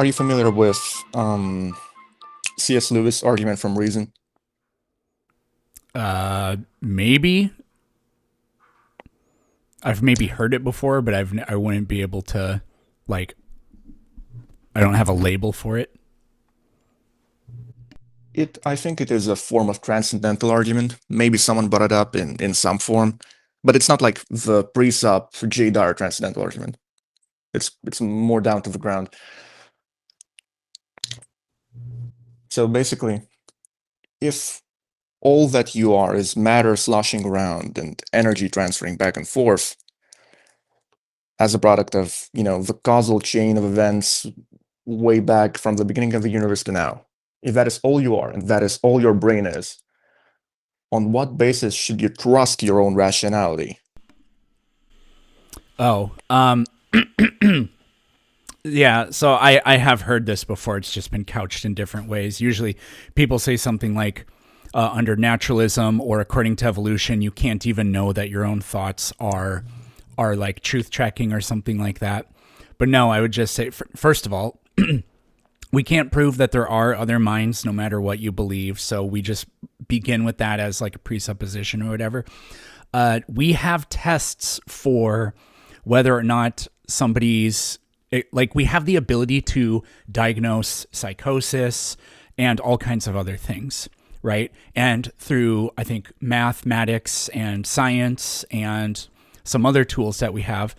Are you familiar with C.S. Lewis' argument from reason? Maybe I've maybe heard it before, but I wouldn't be able to like. I don't have a label for it. I think it is a form of transcendental argument. Maybe someone brought it up in some form, but it's not like the pre-sup J. Dyer transcendental argument. It's more down to the ground. So basically, if all that you are is matter sloshing around and energy transferring back and forth as a product of, the causal chain of events way back from the beginning of the universe to now, if that is all you are and that is all your brain is, on what basis should you trust your own rationality? Oh, yeah. So I have heard this before. It's just been couched in different ways. Usually, people say something like, under naturalism or according to evolution, you can't even know that your own thoughts are like truth tracking or something like that. But no, I would just say, first of all, we can't prove that there are other minds no matter what you believe. So we just begin with that as like a presupposition or whatever. We have tests for whether or not like we have the ability to diagnose psychosis and all kinds of other things, right? And through, I think, mathematics and science and some other tools that we have,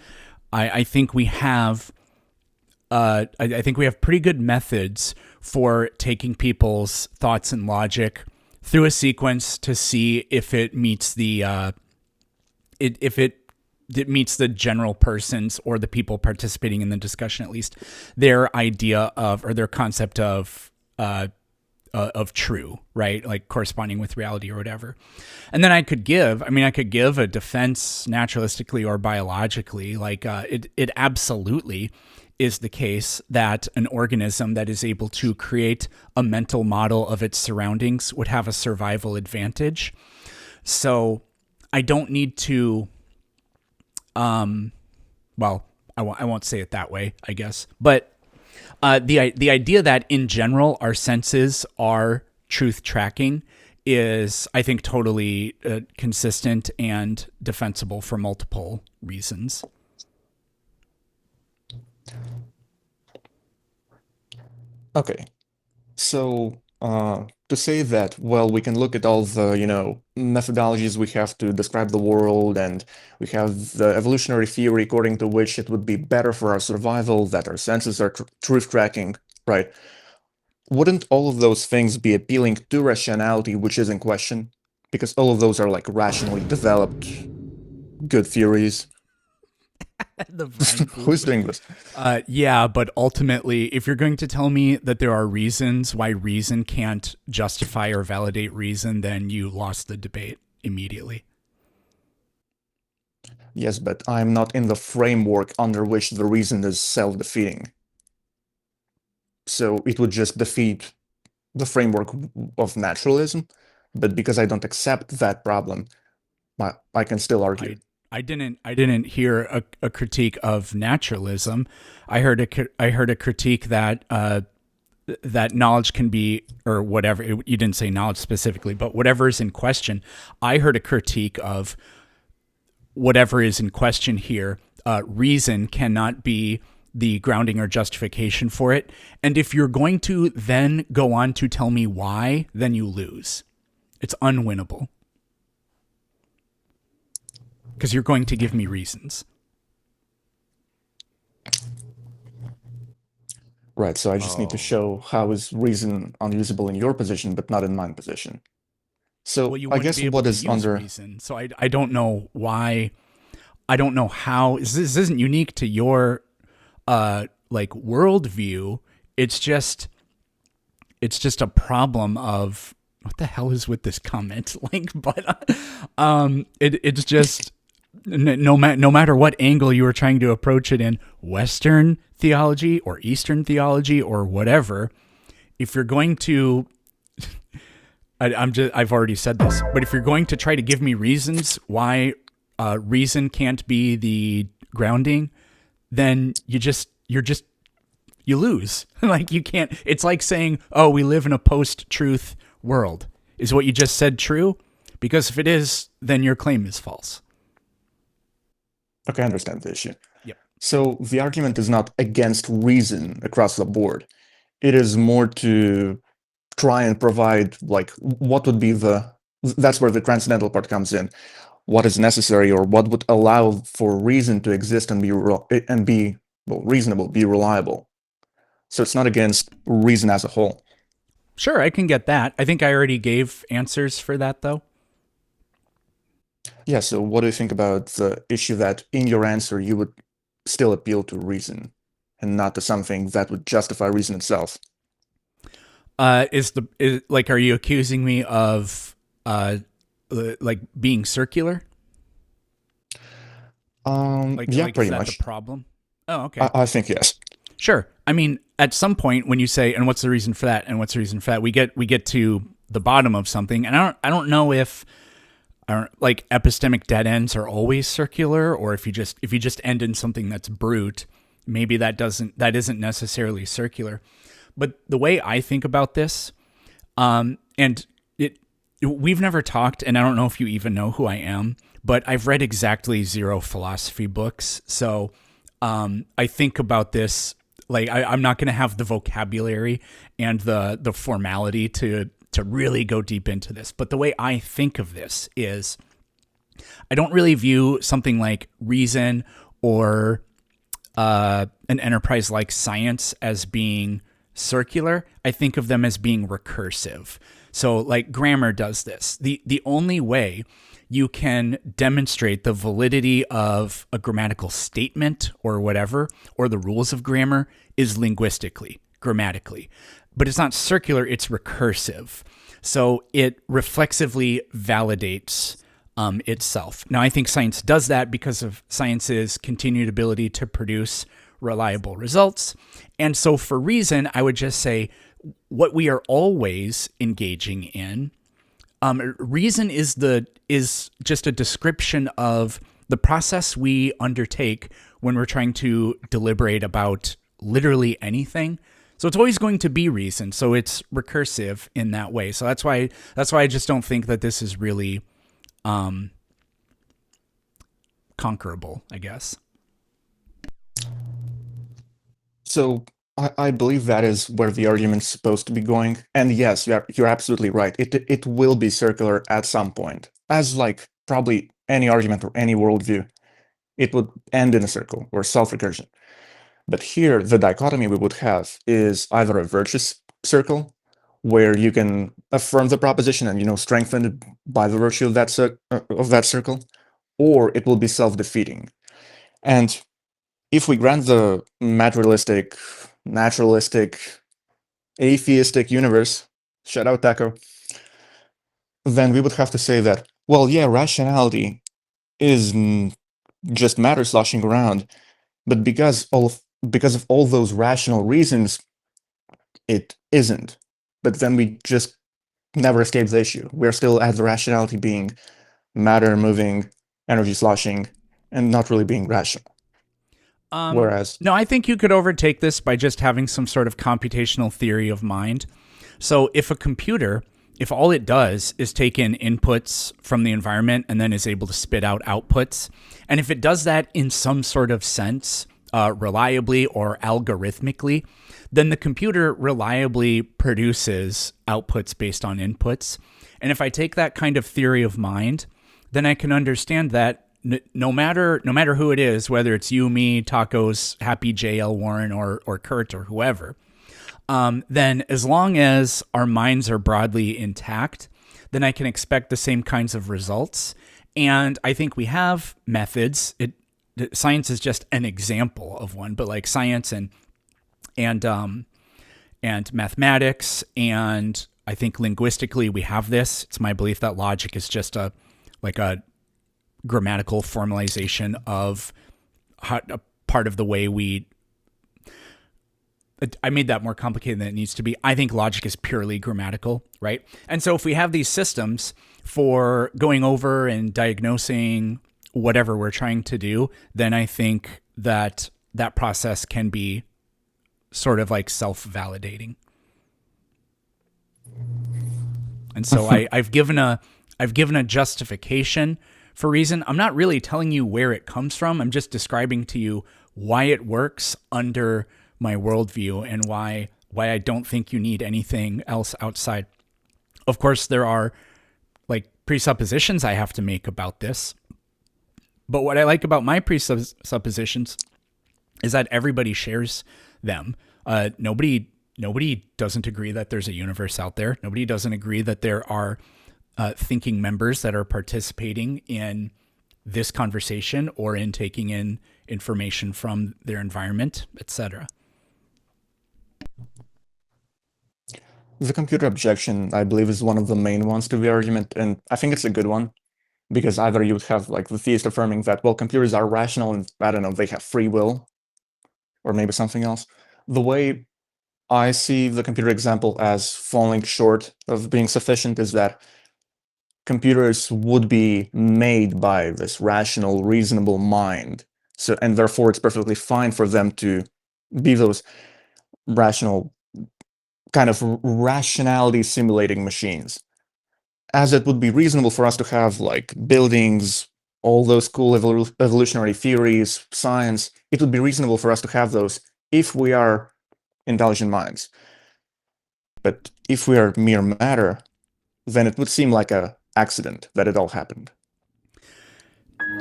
I think we have I think we have pretty good methods for taking people's thoughts and logic through a sequence to see if it meets if it meets the general person's, or the people participating in the discussion, at least, their idea of, or their concept of true, right? Like corresponding with reality or whatever. And then I could give a defense naturalistically or biologically. Like it absolutely is the case that an organism that is able to create a mental model of its surroundings would have a survival advantage. So I don't need to, well, I won't say it that way, I guess. But the idea that in general our senses are truth tracking is, I think, totally consistent and defensible for multiple reasons. Okay, so to say that, well, we can look at all the, methodologies we have to describe the world, and we have the evolutionary theory according to which it would be better for our survival that our senses are truth tracking, right? Wouldn't all of those things be appealing to rationality, which is in question? Because all of those are like rationally developed good theories. The Vine poop. Who's doing this? Yeah, but ultimately, if you're going to tell me that there are reasons why reason can't justify or validate reason, then you lost the debate immediately. Yes, but I'm not in the framework under which the reason is self-defeating. So it would just defeat the framework of naturalism, but because I don't accept that problem, I can still argue. I didn't hear a critique of naturalism. I heard a critique that that knowledge can be, or whatever. You didn't say knowledge specifically, but whatever is in question. I heard a critique of whatever is in question here. Reason cannot be the grounding or justification for it. And if you're going to then go on to tell me why, then you lose. It's unwinnable because you're going to give me reasons. Right, so I just need to Oh. show how is reason unusable in your position, but not in my position. Well, So you I wouldn't guess be able what to is use under. reason. So I don't know why. I don't know how. This isn't unique to your like worldview. It's just a problem of what the hell is with this comment link. But it's just no matter what angle you were trying to approach it in, Western theology or Eastern theology or whatever, if you're going to, I've already said this, but if you're going to try to give me reasons why reason can't be the grounding, then you're just you lose. Like you can't. It's like saying, "Oh, we live in a post-truth world." Is what you just said true? Because if it is, then your claim is false. Okay, I understand the issue. Yep. So the argument is not against reason across the board. It is more to try and provide, like, what would be that's where the transcendental part comes in. What is necessary, or what would allow for reason to exist and be well, reasonable, be reliable. So it's not against reason as a whole. Sure, I can get that. I think I already gave answers for that, though. Yeah, so what do you think about the issue that in your answer you would still appeal to reason and not to something that would justify reason itself? Like, are you accusing me of like being circular? Yeah, Is pretty that the much. problem? Oh, I, okay. I think yes. Sure. I mean, at some point when you say, and what's the reason for that, and what's the reason for that, we get to the bottom of something, and I don't know if like epistemic dead ends are always circular, or if you just end in something that's brute, maybe that isn't necessarily circular. But the way I think about this, and we've never talked, and I don't know if you even know who I am, but I've read exactly 0 philosophy books, so I think about this like I'm not going to have the vocabulary and the formality to really go deep into this. But the way I think of this is, I don't really view something like reason or an enterprise like science as being circular. I think of them as being recursive. So like grammar does this. The only way you can demonstrate the validity of a grammatical statement or whatever, or the rules of grammar, is linguistically, grammatically. But it's not circular, it's recursive. So it reflexively validates itself. Now, I think science does that because of science's continued ability to produce reliable results. And so for reason, I would just say what we are always engaging in. Reason is just a description of the process we undertake when we're trying to deliberate about literally anything. So it's always going to be reason. So it's recursive in that way. So that's why I just don't think that this is really conquerable, I guess. So I believe that is where the argument's supposed to be going. And yes, you're absolutely right. It will be circular at some point. As like probably any argument or any worldview, it would end in a circle or self-recursion. But here, the dichotomy we would have is either a virtuous circle, where you can affirm the proposition and strengthen it by the virtue of that circle, or it will be self-defeating. And if we grant the materialistic, naturalistic, atheistic universe, shout out Taco, then we would have to say that, well, yeah, rationality is just matter sloshing around, but because of all those rational reasons, it isn't. But then we just never escape the issue. We're still at the rationality being matter moving, energy sloshing, and not really being rational. Whereas, No, I think you could overtake this by just having some sort of computational theory of mind. So if all it does is take in inputs from the environment and then is able to spit out outputs, and if it does that in some sort of sense, reliably or algorithmically, then the computer reliably produces outputs based on inputs. And if I take that kind of theory of mind, then I can understand that no matter who it is, whether it's you, me, Tacos, Happy JL Warren, or Kurt or whoever, then as long as our minds are broadly intact, then I can expect the same kinds of results. And I think we have methods. Science is just an example of one, but like science and mathematics, and I think linguistically we have this. It's my belief that logic is just a grammatical formalization of a part of the way we. I made that more complicated than it needs to be. I think logic is purely grammatical, right? And so if we have these systems for going over and diagnosing whatever we're trying to do, then I think that process can be sort of like self-validating. And so I've given a justification for reason. I'm not really telling you where it comes from. I'm just describing to you why it works under my worldview and why I don't think you need anything else outside. Of course, there are like presuppositions I have to make about this. But what I like about my presuppositions is that everybody shares them. Nobody doesn't agree that there's a universe out there. Nobody doesn't agree that there are thinking members that are participating in this conversation or in taking in information from their environment, etc. The computer objection, I believe, is one of the main ones to the argument, and I think it's a good one, because either you would have like the theist affirming that, well, computers are rational and, I don't know, they have free will, or maybe something else. The way I see the computer example as falling short of being sufficient is that computers would be made by this rational, reasonable mind. So, and therefore it's perfectly fine for them to be those rational, kind of rationality simulating machines. As it would be reasonable for us to have like buildings, all those cool evolutionary theories, science, it would be reasonable for us to have those if we are intelligent minds. But if we are mere matter, then it would seem like a accident that it all happened.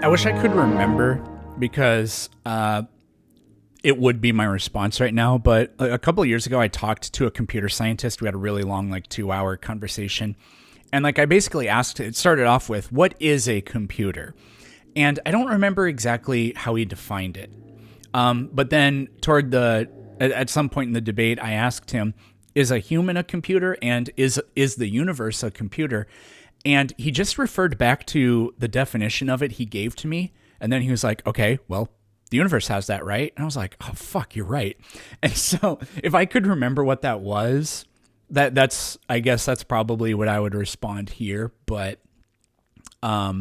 I wish I could remember because it would be my response right now. But a couple of years ago, I talked to a computer scientist. We had a really long, like 2-hour conversation. And like I basically asked, it started off with, what is a computer? And I don't remember exactly how he defined it. But then at some point in the debate, I asked him, is a human a computer? And is the universe a computer? And he just referred back to the definition of it he gave to me. And then he was like, okay, well, the universe has that, right? And I was like, oh, fuck, you're right. And so if I could remember what that was, that's I guess that's probably what I would respond here. But yeah,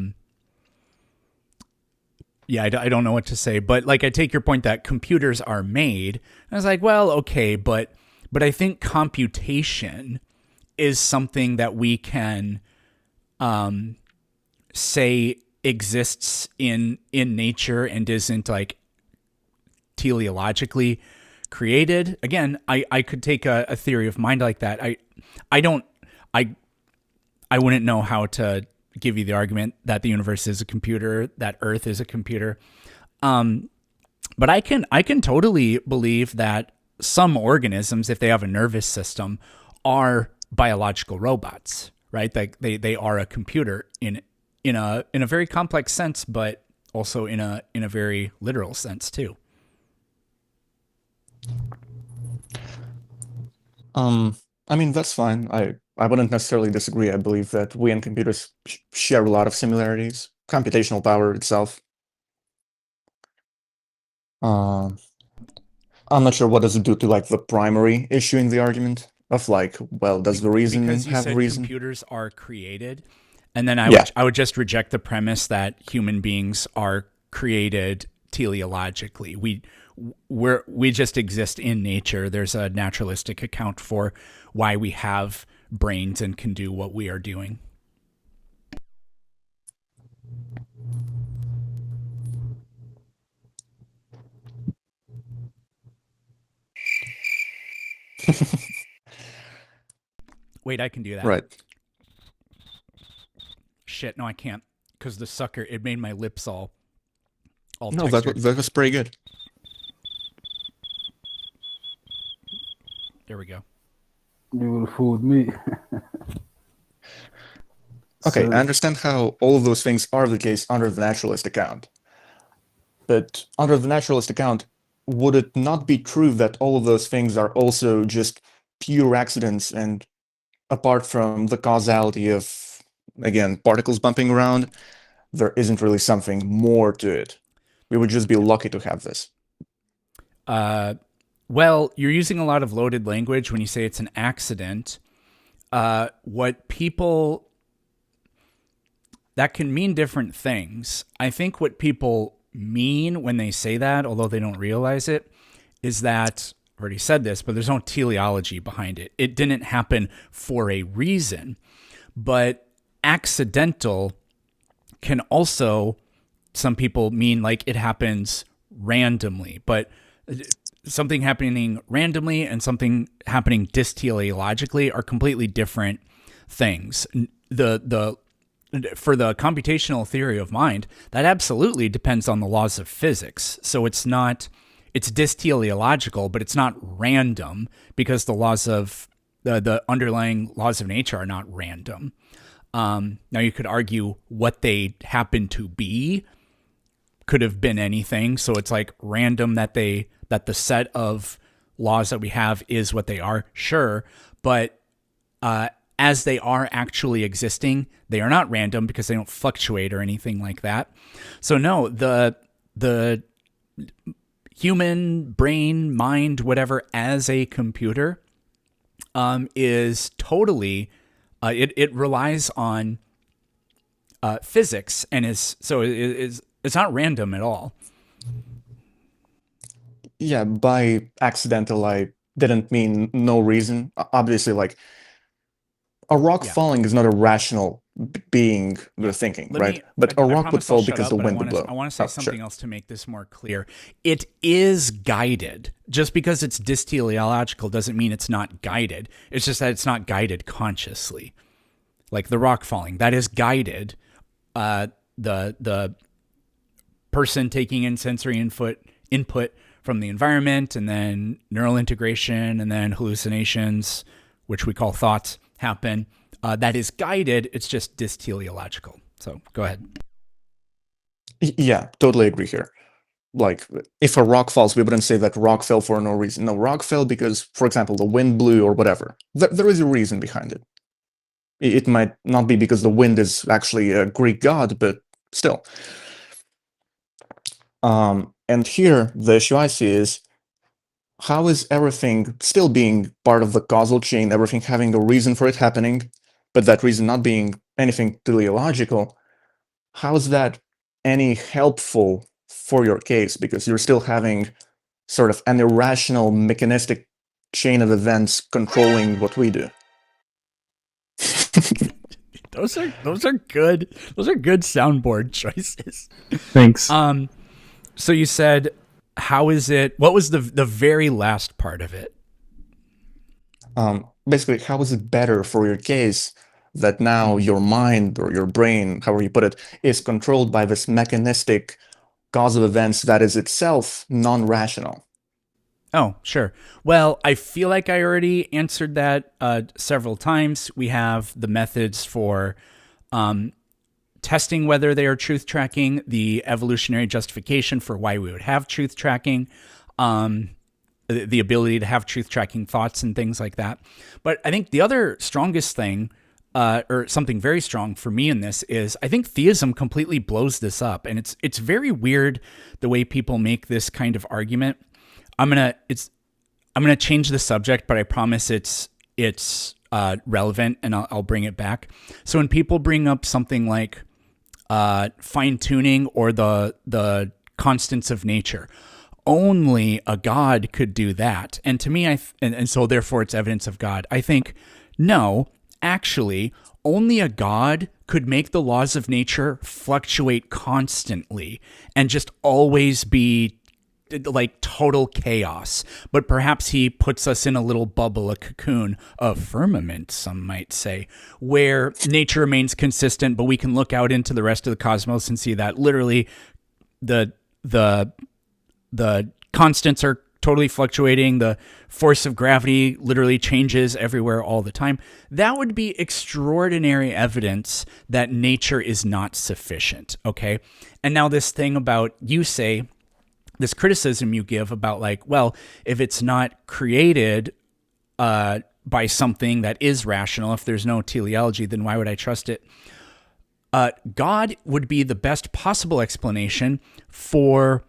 I don't know what to say. But like, I take your point that computers are made. And I was like, well, okay, but I think computation is something that we can say exists in nature and isn't like teleologically created. Again, I could take a theory of mind like that. I wouldn't know how to give you the argument that the universe is a computer, that Earth is a computer. But I can totally believe that some organisms, if they have a nervous system, are biological robots, right? Like they are a computer in a very complex sense, but also in a very literal sense too. I mean, that's fine. I wouldn't necessarily disagree. I believe that we and computers share a lot of similarities. Computational power itself. Um, I'm not sure what does it do to like the primary issue in the argument of like, well, does the reasoning Because you have a said reason? computers are created, and then Yeah. I would just reject the premise that human beings are created teleologically. We just exist in nature. There's a naturalistic account for why we have brains and can do what we are doing. Wait, I can do that. Right. Shit, no, I can't, because the sucker, it made my lips all No, textured. that was pretty good. There we go. You will fool me. Okay, I So, understand how all of those things are the case under the naturalist account. But under the naturalist account, would it not be true that all of those things are also just pure accidents and apart from the causality of, again, particles bumping around, there isn't really something more to it? We would just be lucky to have this. Well, you're using a lot of loaded language when you say it's an accident. What people, that can mean different things. I think what people mean when they say that, although they don't realize it, is that already said this, but there's no teleology behind it. It didn't happen for a reason. But accidental can also, some people mean like it happens randomly, but something happening randomly and something happening dysteleologically are completely different things. For the computational theory of mind, that absolutely depends on the laws of physics. So it's dysteleological, but it's not random because the laws of the underlying laws of nature are not random. Now you could argue what they happen to be could have been anything. So it's like random that the set of laws that we have is what they are. Sure. But, as they are actually existing, they are not random because they don't fluctuate or anything like that. So no, the human brain, mind, whatever, as a computer, is totally, it relies on physics and it's not random at all. Yeah, by accidental, I didn't mean no reason. Obviously, like a rock Yeah. falling is not a rational being you're thinking, right? But a I rock would promise I'll fall shut because up, the but wind would blow. I want to say Oh, something sure. else to make this more clear. It is guided. Just because it's dysteleological doesn't mean it's not guided. It's just that it's not guided consciously. Like the rock falling, that is guided. The person taking in sensory input from the environment, and then neural integration, and then hallucinations, which we call thoughts, happen. That is guided. It's just dysteleological. So go ahead. Yeah, totally agree here. Like, if a rock falls, we wouldn't say that rock fell for no reason. No, rock fell because, for example, the wind blew or whatever. There is a reason behind it. It might not be because the wind is actually a Greek god, but still. And here, the issue I see is, how is everything still being part of the causal chain, everything having a reason for it happening, but that reason not being anything teleological? How is that any helpful for your case? Because you're still having sort of an irrational mechanistic chain of events controlling what we do. Those are good. Those are good soundboard choices. Thanks. So you said, how is it? What was the very last part of it? Basically, how is it better for your case that now your mind or your brain, however you put it, is controlled by this mechanistic cause of events that is itself non-rational? Oh, sure. Well, I feel like I already answered that several times. We have the methods for testing whether they are truth tracking, the evolutionary justification for why we would have truth tracking, the ability to have truth tracking thoughts and things like that. But I think the other strongest thing, or something very strong for me in this, is I think theism completely blows this up. And it's very weird the way people make this kind of argument. I'm gonna change the subject, but I promise it's relevant, and I'll bring it back. So when people bring up something like fine tuning or the constants of nature, only a god could do that. And to me, and so therefore it's evidence of God. I think no, actually, only a god could make the laws of nature fluctuate constantly and just always be like total chaos. But perhaps he puts us in a little bubble, a cocoon, a firmament, some might say, where nature remains consistent, but we can look out into the rest of the cosmos and see that literally the constants are totally fluctuating. The force of gravity literally changes everywhere all the time. That would be extraordinary evidence that nature is not sufficient. Okay. And now this thing about, you say, this criticism you give about like, well, if it's not created by something that is rational, if there's no teleology, then why would I trust it? God would be the best possible explanation for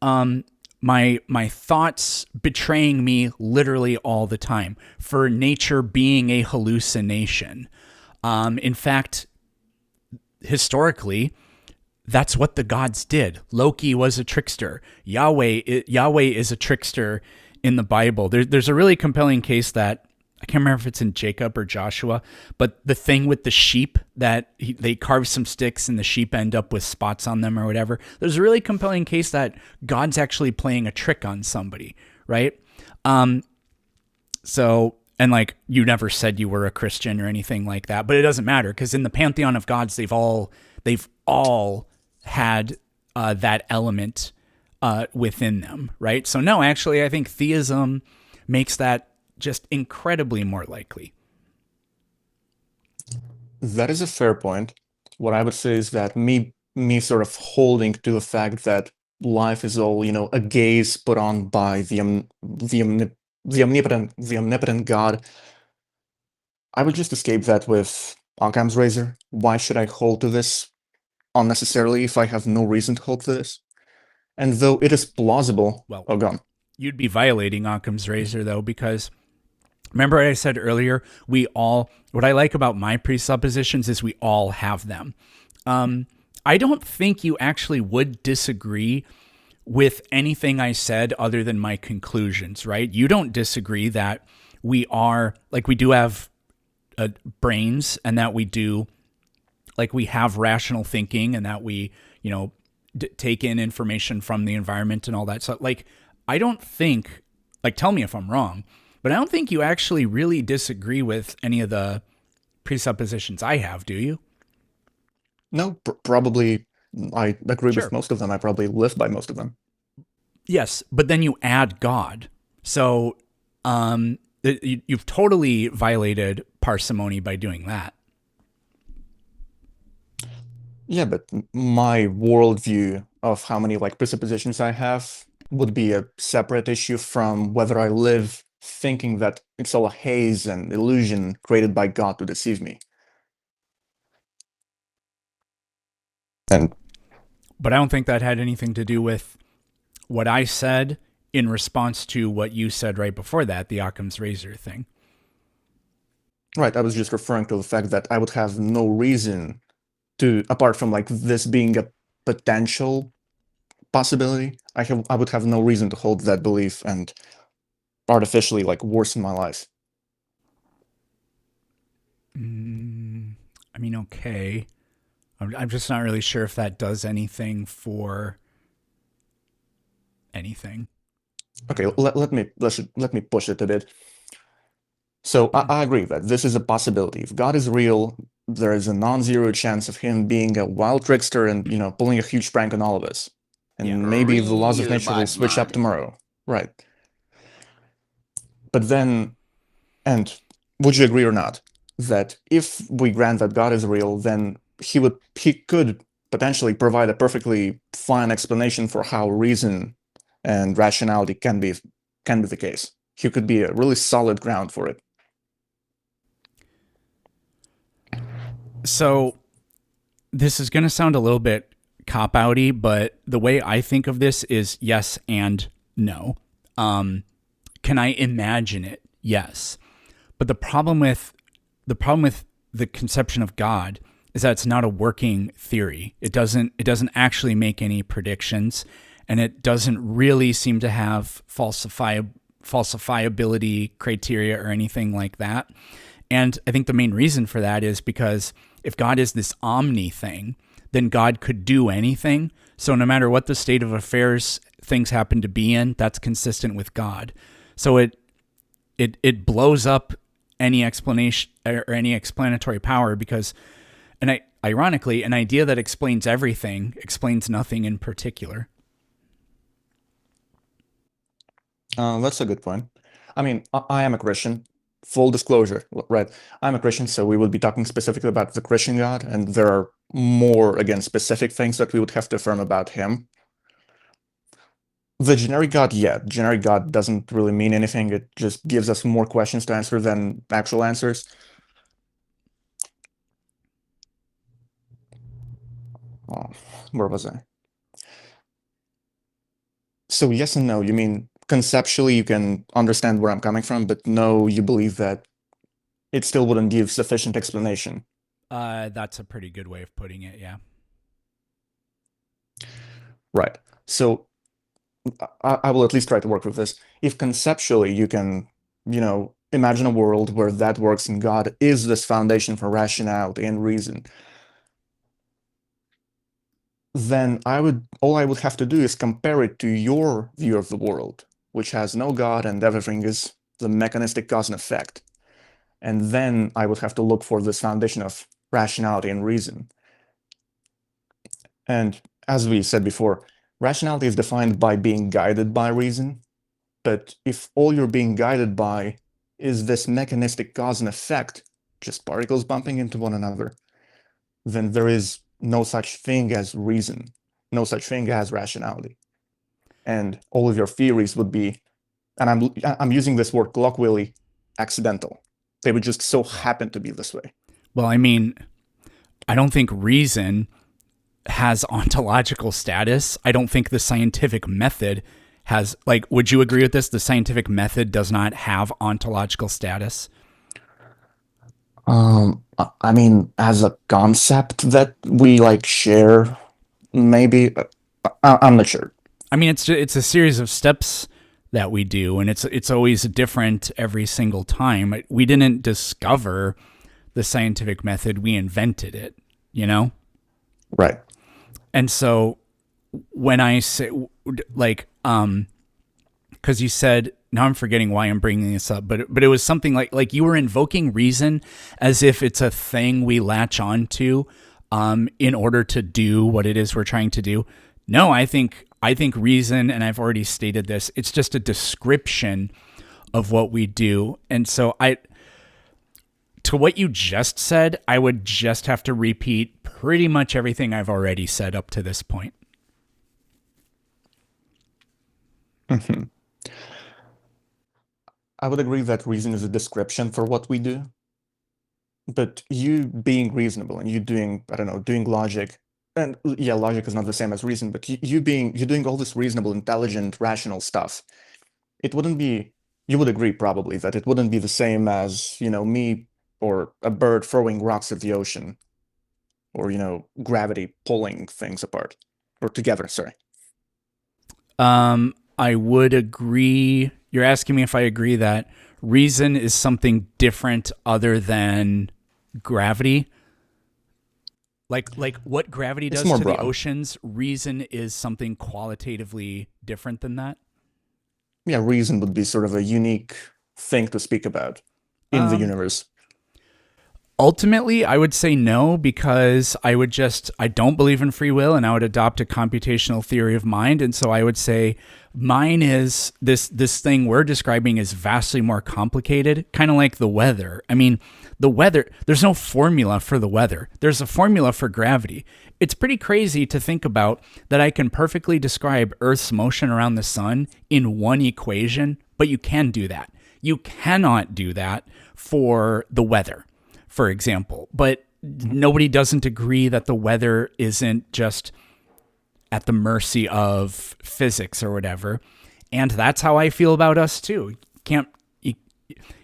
my thoughts betraying me literally all the time, for nature being a hallucination. In fact, historically, that's what the gods did. Loki was a trickster. Yahweh is a trickster in the Bible. There's a really compelling case that I can't remember if it's in Jacob or Joshua, but the thing with the sheep that they carve some sticks and the sheep end up with spots on them or whatever. There's a really compelling case that God's actually playing a trick on somebody, right? So, and like you never said you were a Christian or anything like that, but it doesn't matter because in the pantheon of gods, they've all had that element within them, right? So no, actually, I think theism makes that just incredibly more likely. That is a fair point. What I would say is that me sort of holding to the fact that life is all, a gaze put on by the omnipotent God. I would just escape that with Occam's razor. Why should I hold to this unnecessarily if I have no reason to hold to this? And though it is plausible, Well, oh, gone. you'd be violating Occam's razor though, because remember what I said earlier? What I like about my presuppositions is we all have them. I don't think you actually would disagree with anything I said other than my conclusions, right? You don't disagree that we do have brains and that we have rational thinking and that we, take in information from the environment and all that. So like, I don't think, like, tell me if I'm wrong, but I don't think you actually really disagree with any of the presuppositions I have, do you? No, probably I agree with Sure. most of them. I probably live by most of them. Yes, but then you add God. So you've totally violated parsimony by doing that. Yeah, but my worldview of how many like presuppositions I have would be a separate issue from whether I live thinking that it's all a haze and illusion created by God to deceive me. And But I don't think that had anything to do with what I said in response to what you said right before that, the Occam's razor thing. right, I was just referring to the fact that I would have no reason to, apart from like this being a potential possibility, I would have no reason to hold that belief and artificially like worsen my life. I mean, okay. I'm just not really sure if that does anything for anything. Okay, let me push it a bit. So I agree that this is a possibility. If God is real, there is a non-zero chance of him being a wild trickster and, pulling a huge prank on all of us. And Yeah. maybe the laws of Real nature will bad switch up man. tomorrow. Right. But then, and would you agree or not, that if we grant that God is real, then he could potentially provide a perfectly fine explanation for how reason and rationality can be the case. He could be a really solid ground for it. So this is going to sound a little bit cop outy, but the way I think of this is yes and no. Can I imagine it? Yes. But the problem with the conception of God is that it's not a working theory. It doesn't actually make any predictions, and it doesn't really seem to have falsifiability criteria or anything like that. And I think the main reason for that is because if God is this omni thing, then God could do anything. So no matter what the state of affairs things happen to be in, that's consistent with God. So it blows up any explanation or any explanatory power because, ironically, an idea that explains everything explains nothing in particular. That's a good point. I mean, I am a Christian. Full disclosure, right? I'm a Christian, so we will be talking specifically about the Christian God, and there are more, again, specific things that we would have to affirm about him. The generic God, yeah, generic God doesn't really mean anything. It just gives us more questions to answer than actual answers. Oh, where was I? So yes and no. You mean conceptually you can understand where I'm coming from, but no, you believe that it still wouldn't give sufficient explanation. That's a pretty good way of putting it. Yeah. Right. So I will at least try to work with this. If conceptually you can, imagine a world where that works and God is this foundation for rationality and reason, then all I would have to do is compare it to your view of the world, which has no God and everything is the mechanistic cause and effect. And then I would have to look for this foundation of rationality and reason. And as we said before, rationality is defined by being guided by reason. But if all you're being guided by is this mechanistic cause and effect, just particles bumping into one another, then there is no such thing as reason, no such thing as rationality. And all of your theories would be, and I'm using this word colloquially, accidental. They would just so happen to be this way. Well, I mean, I don't think reason has ontological status. I don't think the scientific method has, like, would you agree with this? The scientific method does not have ontological status. I mean, as a concept that we like share, maybe. I'm not sure. I mean, it's a series of steps that we do, and it's always different every single time. We didn't discover the scientific method; we invented it. You know, Right. and so when I say like, because you said, now I'm forgetting why I'm bringing this up, but it was something like you were invoking reason as if it's a thing we latch onto in order to do what it is we're trying to do. No, I think reason, and I've already stated this, it's just a description of what we do. And so to what you just said, I would just have to repeat pretty much everything I've already said up to this point. Mm-hmm. I would agree that reason is a description for what we do. But you being reasonable and you doing, I don't know, doing logic, and yeah, logic is not the same as reason, but you doing all this reasonable, intelligent, rational stuff, it wouldn't be, you would agree probably that it wouldn't be the same as, me or a bird throwing rocks at the ocean, or, gravity pulling things apart or together, sorry. I would agree. You're asking me if I agree that reason is something different other than gravity. Like what gravity It's does more to the broad. oceans, reason is something qualitatively different than that. Yeah, reason would be sort of a unique thing to speak about in the Um, universe. Ultimately, I would say no, because I don't believe in free will, and I would adopt a computational theory of mind. And so I would say mine is this thing we're describing is vastly more complicated, kind of like the weather. I mean, the weather, there's no formula for the weather. There's a formula for gravity. It's pretty crazy to think about that I can perfectly describe Earth's motion around the sun in one equation, but you can do that. You cannot do that for the weather, for example. But nobody doesn't agree that the weather isn't just at the mercy of physics or whatever. And that's how I feel about us too. You,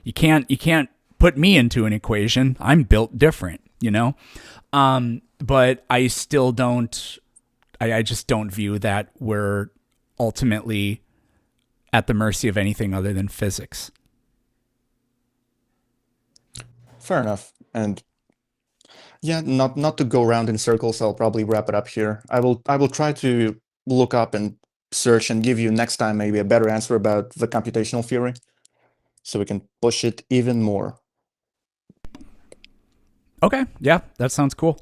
you can't put me into an equation. I'm built different, you know? But I still don't I just don't view that we're ultimately at the mercy of anything other than physics. Fair enough. And yeah, not to go around in circles, I'll probably wrap it up here. I will try to look up and search and give you next time maybe a better answer about the computational theory, so we can push it even more. Okay, yeah, that sounds cool.